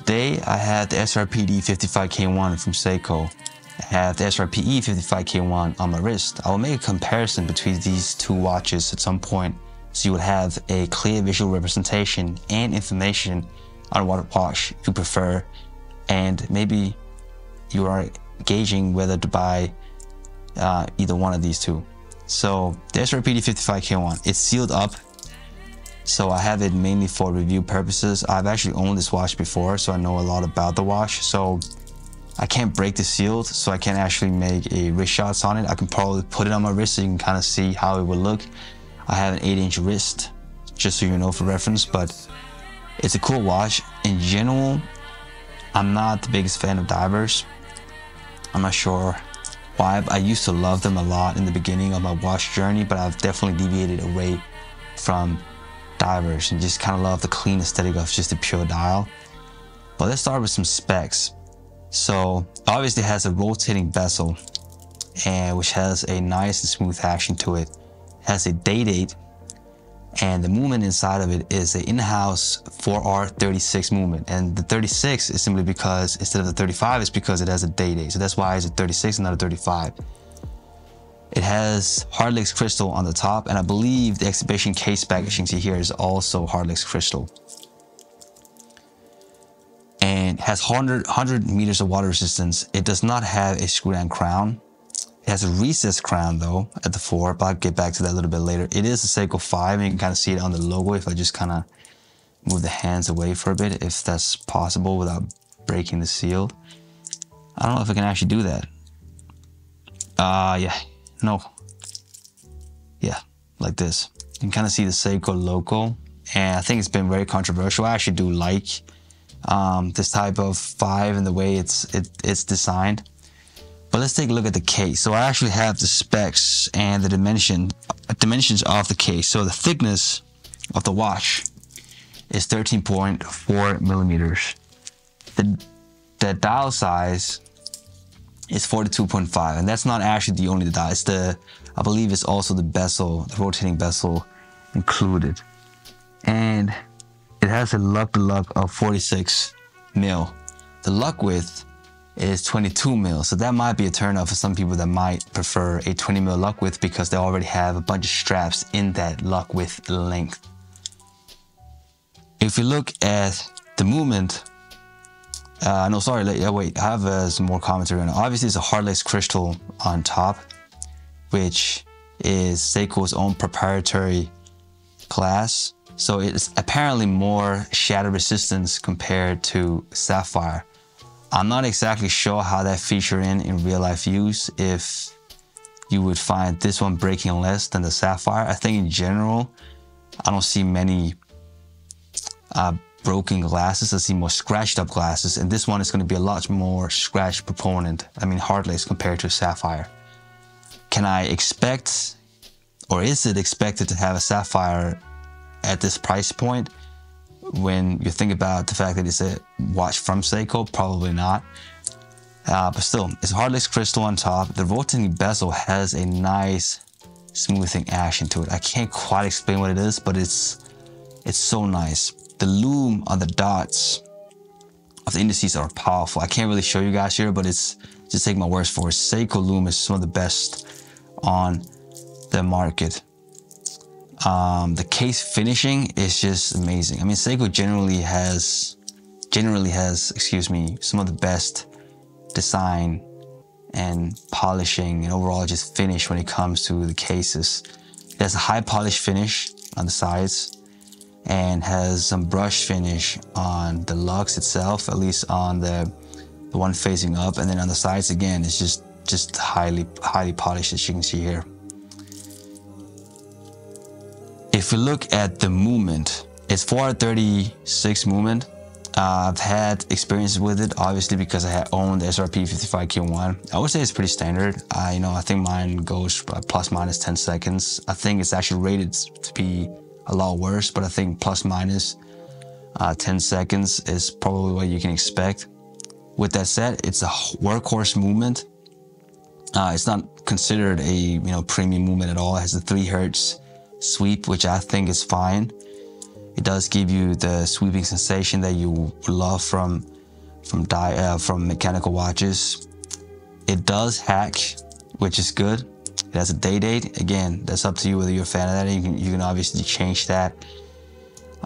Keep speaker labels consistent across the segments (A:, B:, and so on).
A: today I have the SRPD55k1 from Seiko. I have the SRPE55k1 on my wrist. I will make a comparison between these two watches at some point, so you would have a clear visual representation and information on what watch you prefer, and maybe you are gauging whether to buy either one of these two. So the SRPD55k1, it's sealed up, so I have it mainly for review purposes. I've actually owned this watch before, so I know a lot about the watch. So I can't break the seal, so I can't actually make a wrist shots on it. I can probably put it on my wrist so you can kind of see how it would look. I have an 8-inch wrist, just so you know for reference, but it's a cool watch. In general, I'm not the biggest fan of divers. I'm not sure why. I used to love them a lot in the beginning of my watch journey, but I've definitely deviated away from divers and just kind of love the clean aesthetic of just a pure dial. But let's start with some specs. So obviously it has a rotating bezel, and which has a nice and smooth action to it. It has a date, and the movement inside of it is an in-house 4R36 movement. And the 36 is simply because instead of the 35, it's because it has a date. So that's why it's a 36 and not a 35. It has Hardlex crystal on the top, and I believe the exhibition case packaging here is also Hardlex crystal. And has 100 meters of water resistance. It does not have a screw-down crown. It has a recessed crown though at the fore, but I'll get back to that a little bit later. It is a Seiko 5, and you can kind of see it on the logo if I just kind of move the hands away for a bit, if that's possible without breaking the seal. I don't know if I can actually do that. Yeah, like this. You can kind of see the Seiko logo, and I think it's been very controversial. I actually do like this type of 5 and the way it's designed. But let's take a look at the case. So I actually have the specs and the dimensions of the case. So the thickness of the watch is 13.4 millimeters. The dial size is 42.5, and that's not actually the only dial. It's I believe it's also the bezel, the rotating bezel included. And it has a lug-to-lug of 46 mil. The lug width is 22 mil, so that might be a turn-off for some people that might prefer a 20 mil lug width because they already have a bunch of straps in that lug width length. If you look at the movement, wait, I have some more commentary on it. Obviously, it's a Hardlex crystal on top, which is Seiko's own proprietary glass. So it's apparently more shatter resistance compared to sapphire. I'm not exactly sure how that feature in real life use, if you would find this one breaking less than the sapphire. I think in general, I don't see many broken glasses. I see more scratched up glasses, and this one is going to be a lot more scratch proponent. I mean Hardlex compared to sapphire. Can I expect, or is it expected to have a sapphire at this price point? When you think about the fact that it's a watch from Seiko, probably not. But still, it's Hardlex crystal on top. The rotating bezel has a nice smoothing action to it. I can't quite explain what it is, but it's so nice. The lume on the dots of the indices are powerful. I can't really show you guys here, but it's, just take my words for it. Seiko lume is some of the best on the market. The case finishing is just amazing. I mean, Seiko generally has, some of the best design and polishing and overall just finish when it comes to the cases. It has a high polish finish on the sides and has some brush finish on the lugs itself, at least on the one facing up, and then on the sides again, it's just highly polished, as you can see here. If we look at the movement, it's 436 movement. I've had experiences with it, obviously, because I had owned the SRP55k1. I would say it's pretty standard. I think mine goes plus minus 10 seconds. I think it's actually rated to be a lot worse, but I think plus minus 10 seconds is probably what you can expect. With that said, it's a workhorse movement. It's not considered a premium movement at all. It has a 3 Hz sweep, which I think is fine. It does give you the sweeping sensation that you love from mechanical watches. It does hack, which is good. It has a day date. Again, that's up to you whether you're a fan of that. You can obviously change that.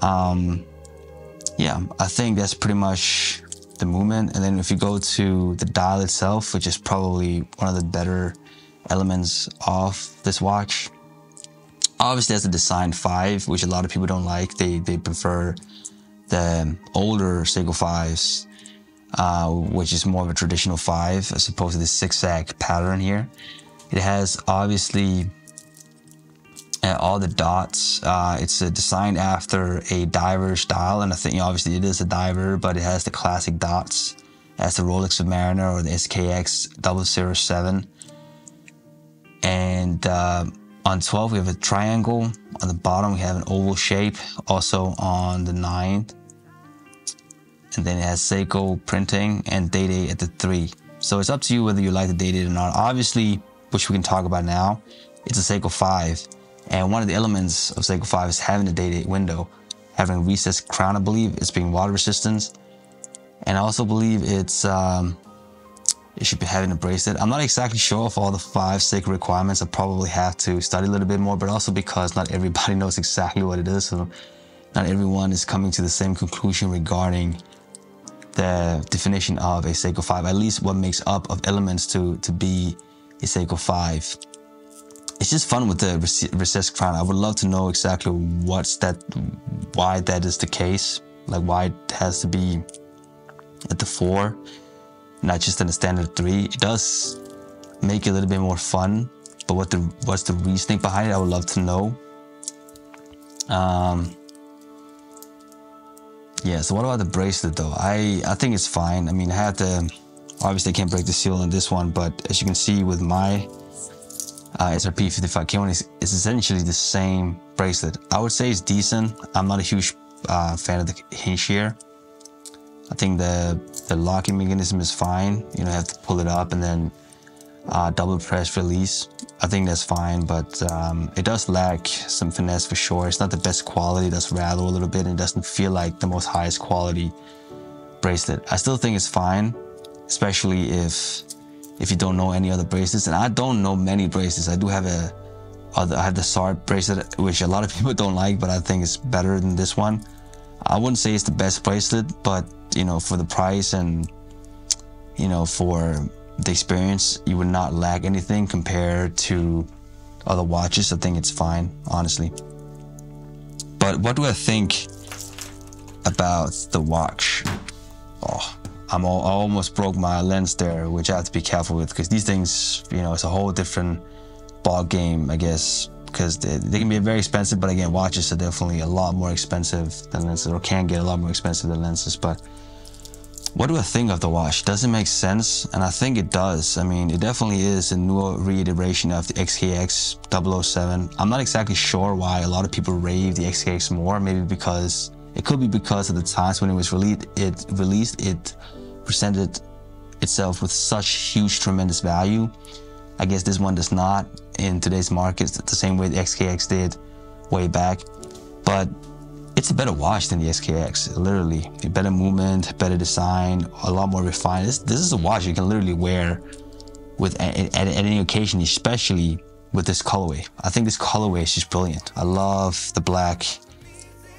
A: Yeah, I think that's pretty much the movement. And then if you go to the dial itself, which is probably one of the better elements of this watch, obviously that's a design 5, which a lot of people don't like. They prefer the older Seiko 5s, which is more of a traditional 5 as opposed to the zigzag pattern here. It has obviously all the dots. It's designed after a diver's dial, and I think obviously it is a diver, but it has the classic dots as the Rolex Submariner or the SKX 007. And on 12 we have a triangle. On the bottom we have an oval shape, also on the 9th. And then it has Seiko printing and date at the 3. So it's up to you whether you like the date or not. Obviously, which we can talk about now, it's a Seiko 5. And one of the elements of Seiko 5 is having a date window, having a recessed crown. I believe it's being water resistant. And I also believe it should be having a bracelet. I'm not exactly sure of all the 5 Seiko requirements. I probably have to study a little bit more, but also because not everybody knows exactly what it is. So not everyone is coming to the same conclusion regarding the definition of a Seiko 5, at least what makes up of elements to be a Seiko 5. It's just fun with the recessed crown. I would love to know exactly why that is the case, like why it has to be at the 4, not just in the standard 3. It does make it a little bit more fun, but what's the reasoning behind it, I would love to know. Yeah, so what about the bracelet though? I think it's fine. I mean, I had the, obviously I can't break the seal on this one, but as you can see with my SRPD55k1, it's essentially the same bracelet. I would say it's decent. I'm not a huge fan of the hinge here. I think the locking mechanism is fine. You know, you have to pull it up and then double press release. I think that's fine, but it does lack some finesse for sure. It's not the best quality. It does rattle a little bit and it doesn't feel like the most highest quality bracelet. I still think it's fine, especially if you don't know any other bracelets. And I don't know many bracelets. I do have I have the SRP bracelet, which a lot of people don't like, but I think it's better than this one. I wouldn't say it's the best bracelet, but you know, for the price and you know, for the experience, you would not lack anything compared to other watches. I think it's fine, honestly. But what do I think about the watch? Oh, I almost broke my lens there, which I have to be careful with, because these things, you know, it's a whole different ball game, I guess, because they can be very expensive, but again, watches are definitely a lot more expensive than lenses, or can get a lot more expensive than lenses. But what do I think of the watch? Does it make sense? And I think it does. I mean, it definitely is a newer reiteration of the XKX 007. I'm not exactly sure why a lot of people rave the XKX more. Maybe because it could be because of the times when it was released, it presented itself with such huge, tremendous value. I guess this one does not in today's market the same way the XKX did way back. But it's a better watch than the SKX, literally. Better movement, better design, a lot more refined. This is a watch you can literally wear with at any occasion, especially with this colorway. I think this colorway is just brilliant. I love the black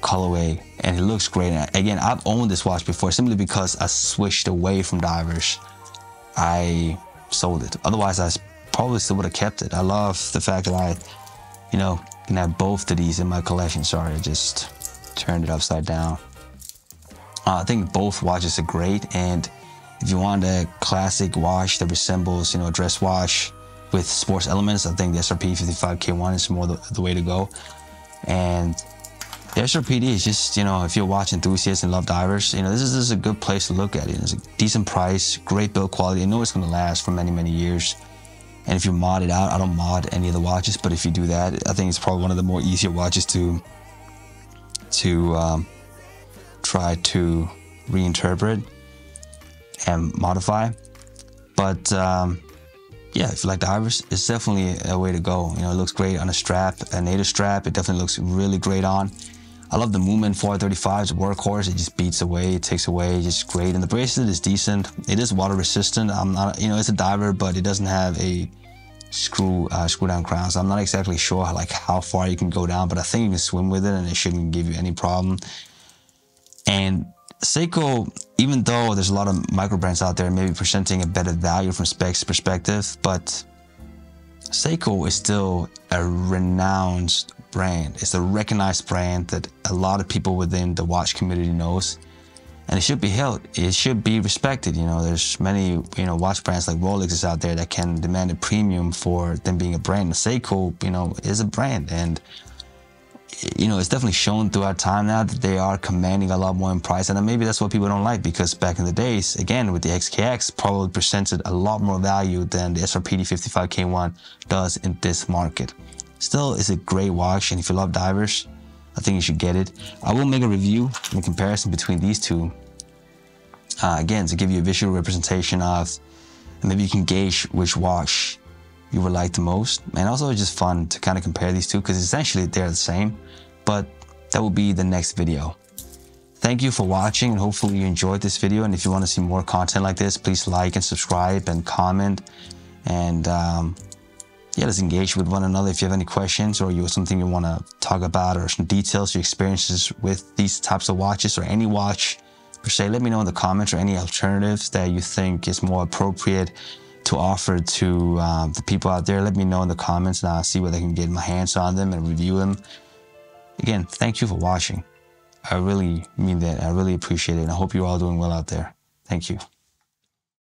A: colorway and it looks great. And again, I've owned this watch before simply because I switched away from divers. I sold it. Otherwise, I probably still would have kept it. I love the fact that I, you know, can have both of these in my collection. Sorry, I just turned it upside down. I think both watches are great, and if you want a classic watch that resembles, you know, a dress watch with sports elements, I think the SRPD55k1 is more the way to go. And the SRPD is just, you know, if you're a watch enthusiast and love divers, you know, this is a good place to look at it. It's a decent price, great build quality. I know it's going to last for many, many years. And if you mod it out, I don't mod any of the watches, but if you do that, I think it's probably one of the more easier watches to try to reinterpret and modify. But yeah, if you like divers, it's definitely a way to go. You know, it looks great on a strap, a native strap. It definitely looks really great on. I love the Movement 435. It's a workhorse. It just beats away, it takes away, just great. And the bracelet is decent. It is water resistant. I'm not, it's a diver, but it doesn't have a screw down crown. So I'm not exactly sure how far you can go down, but I think you can swim with it and it shouldn't give you any problem. And Seiko, even though there's a lot of micro brands out there maybe presenting a better value from specs perspective, but Seiko is still a renowned brand. It's a recognized brand that a lot of people within the watch community knows, and it should be held. It should be respected. There's many watch brands like Rolex is out there that can demand a premium for them being a brand. Seiko, is a brand, and it's definitely shown throughout time now that they are commanding a lot more in price, and maybe that's what people don't like, because back in the days, again, with the XKX, probably presented a lot more value than the SRPD55k1 does in this market. Still, it's a great watch, and if you love divers, I think you should get it. I will make a review in comparison between these two, again, to give you a visual representation of, and maybe you can gauge which watch you would like the most. And also it's just fun to kind of compare these two, because essentially they're the same, but that will be the next video. Thank you for watching, and hopefully you enjoyed this video. And if you want to see more content like this, please like and subscribe and comment, and yeah, let's engage with one another. If you have any questions, or you have something you want to talk about, or some details, your experiences with these types of watches, or any watch per se, let me know in the comments, or any alternatives that you think is more appropriate to offer to the people out there. Let me know in the comments, and I'll see whether I can get my hands on them and review them. Again, thank you for watching. I really mean that. I really appreciate it, and I hope you're all doing well out there. Thank you.